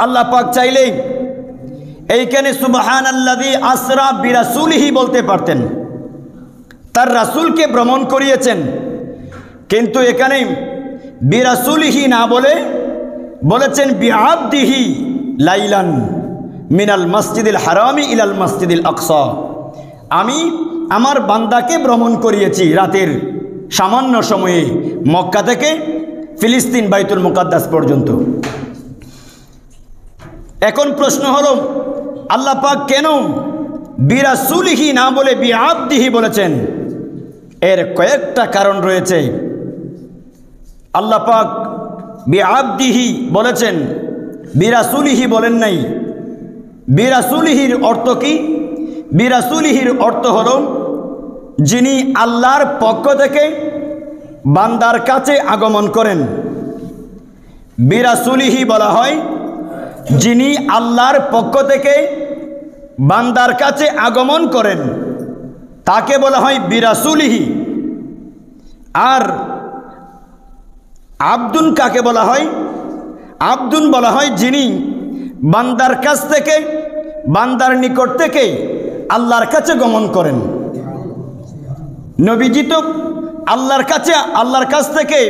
আল্লাহ পাক চাইলে এইখানে সুবহানাল্লাযী আসরা বিরাসূলিহি বলতে পারতেন, তার রাসূলকে ভ্রমণ করিয়েছেন, কিন্তু এখানে বিরাসূলিহি না বলে বলেছেন বিআবদিহি লাইলান মিনাল মসজিদিল হারামি ইলাল মসজিদিল আকসা। আমি আমার বান্দাকে ভ্রমণ করিয়েছি রাতের সামান্য সময়ে মক্কা থেকে ফিলিস্তিন বাইতুল মুকাদ্দাস পর্যন্ত। এখন প্রশ্ন হলো, আল্লাহ পাক কেন বিরাসূলিহি না বলে বিআবদিহি বলেছেন? এর কয়েকটা কারণ রয়েছে। আল্লাহ পাক বিআবদিহি বলেছেন, বিরাসূলিহি বলেন নাই। বিরাসূলিহির অর্থ কি? বিরাসূলিহির অর্থ হলো যিনি আল্লাহর পক্ষ থেকে বান্দার কাছে আগমন করেন। বিরাসূলিহি বলা হয় যিনি আল্লাহর পক্ষ থেকে বান্দার কাছে আগমন করেন, তাকে বলা হয় বিরাসূলিহি। আর আব্দুন কাকে বলা হয়? আব্দুন বলা হয় যিনি বান্দার কাছ থেকে, বান্দার নিকট থেকে আল্লাহর কাছে গমন করেন। নবীজি তো আল্লাহর কাছ থেকে,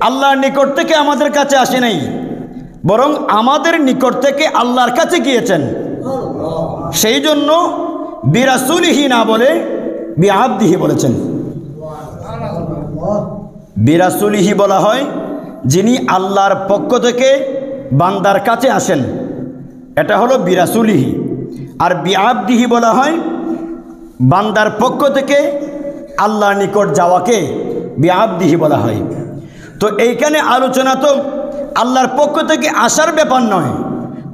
আল্লাহর নিকট থেকে আমাদের কাছে আসে নাই, বরং আমাদের নিকট থেকে আল্লাহর কাছে গিয়েছেন। সেই জন্য বিরাসূলিহি না বলে বিআবদিহি বলেছেন। বিরাসূলিহি বলা হয় যিনি আল্লাহর পক্ষ থেকে বান্দার কাছে আসেন, এটা হলো বিরাসূলিহি। আর বিআবদিহি বলা হয় বান্দার পক্ষ থেকে আল্লাহর নিকট যাওয়াকে বিআবদিহি বলা হয়। তো এইখানে আলোচনা তো আল্লাহর পক্ষ থেকে আসার ব্যাপার নয়,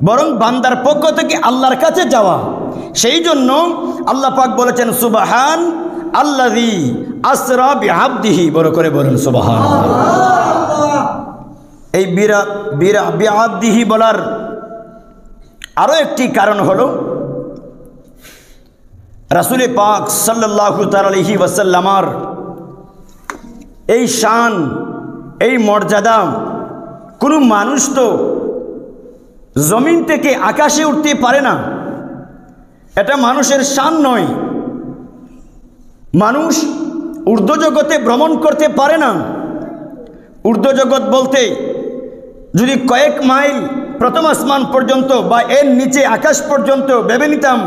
বরং বান্দার পক্ষ থেকে আল্লাহর কাছে যাওয়া। সেই জন্য আল্লাহ পাক বলেছেন সুবহান আল্লাযী আসরা বিআবদিহি, বড় করে বলুন সুবহানাল্লাহ। এই বিআবদিহি বলার আরও একটি কারণ হলো রাসূল পাক সাল্লাল্লাহু তাআলা আলাইহি ওয়াসাল্লামার এই শান, এই মর্যাদা কোনো মানুষ তো জমিন থেকে আকাশে উঠতে পারে না। এটা মানুষের শান নয়। মানুষ ঊর্ধ্বজগতে ভ্রমণ করতে পারে না। ঊর্ধ্বজগৎ বলতে যদি কয়েক মাইল প্রথম আসমান পর্যন্ত বা এর নিচে আকাশ পর্যন্ত ভেবে নিতাম,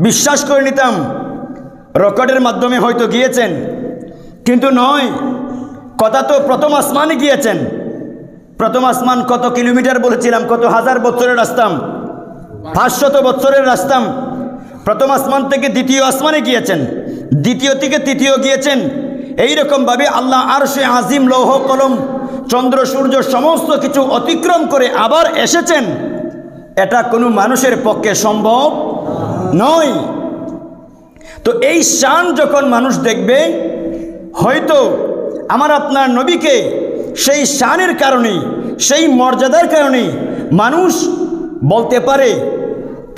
বিশ্বাস করে নিতাম রকেটের মাধ্যমে হয়তো গিয়েছেন, কিন্তু নয়। কথা তো প্রথম আসমানে গিয়েছেন। প্রথম আসমান কত কিলোমিটার বলেছিলাম? কত হাজার বছরের রাস্তা, 500 বছরের রাস্তা। প্রথম আসমান থেকে দ্বিতীয় আসমানে গিয়েছেন, দ্বিতীয় থেকে তৃতীয় গিয়েছেন। এইরকমভাবে আল্লাহ আরশে আজিম, লৌহ কলম, চন্দ্র সূর্য সমস্ত কিছু অতিক্রম করে আবার এসেছেন। এটা কোনো মানুষের পক্ষে সম্ভব নয়। তো এই শান যখন মানুষ দেখবে, হয়তো আমার আপনার নবীকে সেই শানের কারণে, সেই মর্যাদার কারণে মানুষ বলতে পারে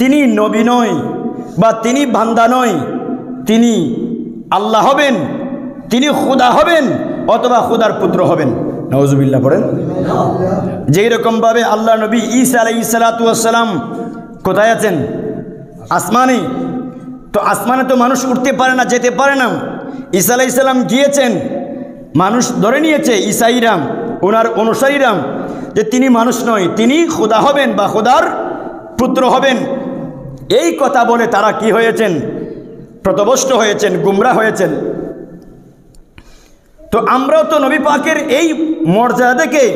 তিনি নবী নয় বা তিনি বান্দা নয়, তিনি আল্লাহ হবেন, তিনি খুদা হবেন, অথবা খুদার পুত্র হবেন। নাউজুবিল্লাহ পড়েন। যেই রকমভাবে আল্লাহ নবী ঈসা আলাইহিস সালাতু ওয়াস সালাম কোথায় আছেন? আসমানে। তো আসমানে তো মানুষ উঠতে পারে না, যেতে পারে না। ঈসা আলাইহিস সালাম গিয়েছেন, মানুষ ধরে নিয়েছে ঈসাইরাম, ওনার অনুসারীরাম, যে তিনি মানুষ নয়, তিনি খুদা হবেন বা খুদার পুত্র হবেন। এই কথা বলে তারা কি হয়েছেন? পথভ্রষ্ট হয়েছেন, গুমরাহ হয়েছেন। তো আমরাও তো নবী পাকের এই মর্যাদা দেখে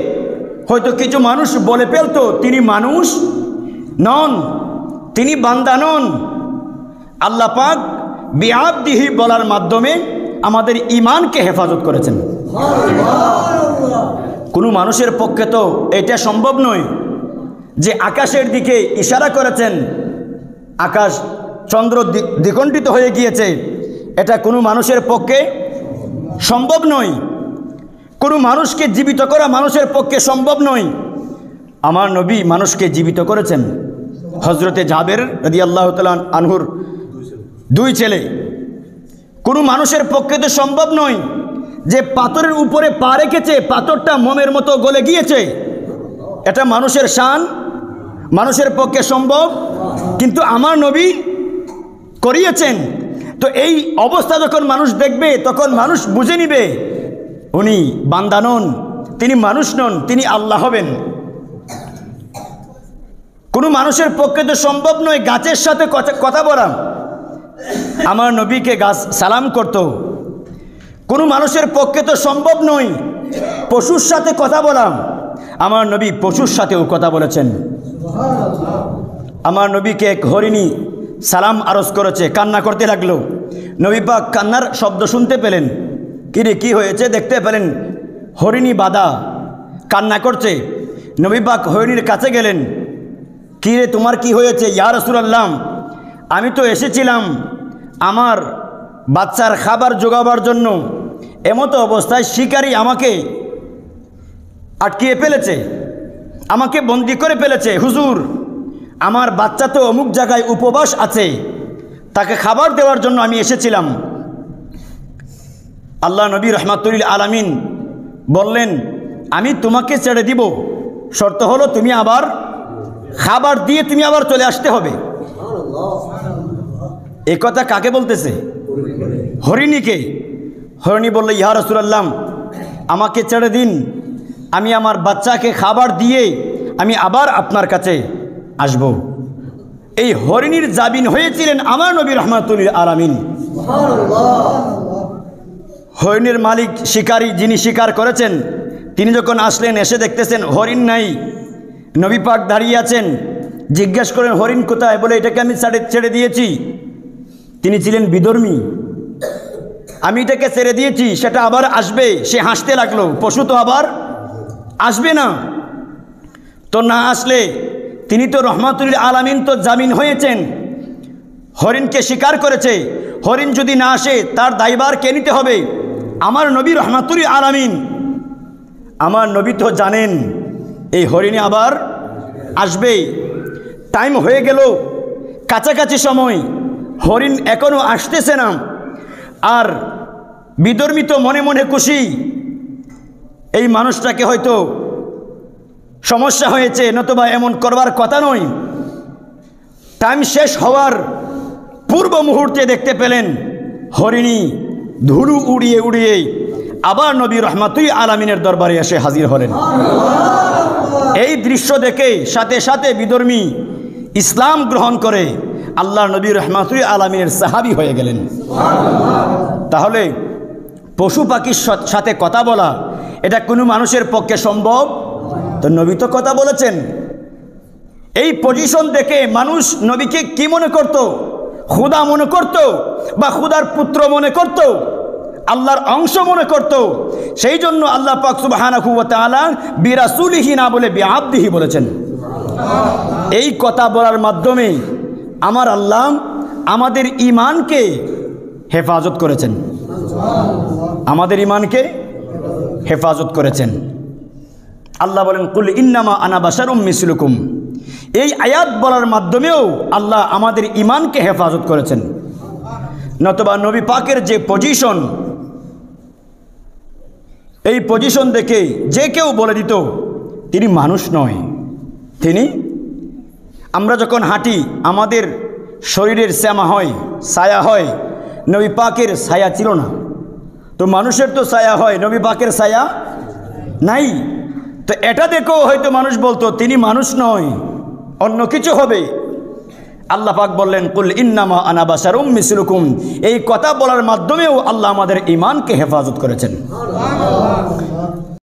হয়তো কিছু মানুষ বলে ফেলতো তিনি মানুষ নন, তিনি বান্দা নন। আল্লাহ পাক বিআবদিহি বলার মাধ্যমে আমাদের ঈমানকে হেফাজত করেছেন। কোনো মানুষের পক্ষে তো এটা সম্ভব নয় যে আকাশের দিকে ইশারা করেছেন, আকাশ চন্দ্র দ্বিখণ্ডিত হয়ে গিয়েছে, এটা কোনো মানুষের পক্ষে সম্ভব নয়। কোনো মানুষকে জীবিত করা মানুষের পক্ষে সম্ভব নয়। আমার নবী মানুষকে জীবিত করেছেন। হজরতে জাবের রাদিয়াল্লাহু তাআলা আনহুর 2 ছেলে। কোনো মানুষের পক্ষে তো সম্ভব নয় যে পাথরের উপরে পা রেখেছে, পাথরটা মোমের মতো গলে গিয়েছে। এটা মানুষের শান মানুষের পক্ষে সম্ভব, কিন্তু আমার নবী করিয়েছেন। তো এই অবস্থা যখন মানুষ দেখবে তখন মানুষ বুঝে নিবে উনি বান্দা নন, তিনি মানুষ নন, তিনি আল্লাহ হবেন। কোনো মানুষের পক্ষে তো সম্ভব নয় গাছের সাথে কথা বলা। আমার নবীকে গাছ সালাম করত। কোনো মানুষের পক্ষে তো সম্ভব নয় পশুর সাথে কথা বলা। আমার নবী পশুর সাথেও কথা বলেছেন। আমার নবীকে এক হরিণী সালাম আরজ করেছে, কান্না করতে লাগলো। নবী পাক কান্নার শব্দ শুনতে পেলেন। কিরে কি হয়েছে দেখতে পেলেন হরিণী বাধা কান্না করছে। নবী পাক হরিণীর কাছে গেলেন, কিরে তোমার কি হয়েছে? ইয়া রাসূলুল্লাহ, আমি তো এসেছিলাম আমার বাচ্চার খাবার জোগাবার জন্য, এমতো অবস্থায় শিকারী আমাকে আটকিয়ে ফেলেছে, আমাকে বন্দি করে ফেলেছে। হুজুর, আমার বাচ্চা তো অমুক জায়গায় উপবাস আছে, তাকে খাবার দেওয়ার জন্য আমি এসেছিলাম। আল্লাহ নবী রহমাতুল আলামিন বললেন, আমি তোমাকে ছেড়ে দিব, শর্ত হলো তুমি আবার খাবার দিয়ে তুমি আবার চলে আসতে হবে। এই কথা কাকে বলতেছে? হরিণীকে। হরিণী বলল, ইয়া রাসূলুল্লাহ, আমাকে ছেড়ে দিন, আমি আমার বাচ্চাকে খাবার দিয়ে আমি আবার আপনার কাছে আসব। এই হরিণীর জামিন হয়েছিলেন আমার নবী রহমাতুল আলামিন। হরিণের মালিক শিকারী, যিনি শিকার করেছেন, তিনি যখন আসলেন, এসে দেখতেছেন হরিণ নাই, নবী পাক দাঁড়িয়ে আছেন। জিজ্ঞেস করেন হরিণ কোথায়? বলে এটাকে আমি ছেড়ে দিয়েছি। তিনি ছিলেন বিধর্মী। আমি এটাকে ছেড়ে দিয়েছি, সেটা আবার আসবে। সে হাসতে লাগলো, পশু তো আবার আসবে না। তো না আসলে তিনি তো রহমাতুল আলামিন, তো জামিন হয়েছেন, হরিণকে শিকার করেছে। হরিণ যদি না আসে তার দায়ভার কে নিতে হবে? আমার নবী রহমাতুল আলামিন। আমার নবী তো জানেন এই হরিণে আবার আসবে। টাইম হয়ে গেল, কাছাকাছি সময়, হরিণ এখনো আসতেছে না। আর বিধর্মী তো মনে মনে খুশি, এই মানুষটাকে হয়তো সমস্যা হয়েছে, নতুবা এমন করবার কথা নয়। টাইম শেষ হওয়ার পূর্ব মুহূর্তে দেখতে পেলেন হরিণী ধুলো উড়িয়ে উড়িয়ে আবার নবী রহমাতুল আলামিনের দরবারে এসে হাজির হলেন। এই দৃশ্য দেখে সাথে সাথে বিধর্মী ইসলাম গ্রহণ করে আল্লাহ নবী রহমাতুল আলামিনের সাহাবী হয়ে গেলেন। তাহলে পশু পাখির সাথে কথা বলা এটা কোনো মানুষের পক্ষে সম্ভব? তো নবী তো কথা বলেছেন। এই পজিশন দেখে মানুষ নবীকে কি মনে করত? খুদা মনে করত, বা খুদার পুত্র মনে করত, আল্লাহর অংশ মনে করত। সেই জন্য আল্লাহ পাক সুবহানাহু ওয়া তাআলা বিরাসূলিহি না বলে বিআবদিহি বলেছেন। এই কথা বলার মাধ্যমে আমার আল্লাহ আমাদের ঈমানকে হেফাজত করেছেন, আমাদের ঈমানকে হেফাজত করেছেন। আল্লাহ বলেন, কুল ইন্নামা আনা বাশারুম মিসলুকুম। এই আয়াত বলার মাধ্যমেও আল্লাহ আমাদের ঈমানকে হেফাজত করেছেন। নতুবা নবী পাকের যে পজিশন, এই পজিশন দেখে যে কেউ বলে দিত তিনি মানুষ নয়। তিনি, আমরা যখন হাঁটি আমাদের শরীরের শ্যামা হয়, ছায়া হয়, নবী পাকের ছায়া ছিল না। তো মানুষের তো ছায়া হয়, নবী পাকের ছায়া নাই। তো এটা দেখেও হয়তো মানুষ বলতো তিনি মানুষ নয়, অন্য কিছু হবে। আল্লাহ পাক বললেন, কুল ইন্নামা আনা বাশারুম মিসলুকুম। এই কথা বলার মাধ্যমেও আল্লাহ আমাদের ঈমানকে হেফাজত করেছেন।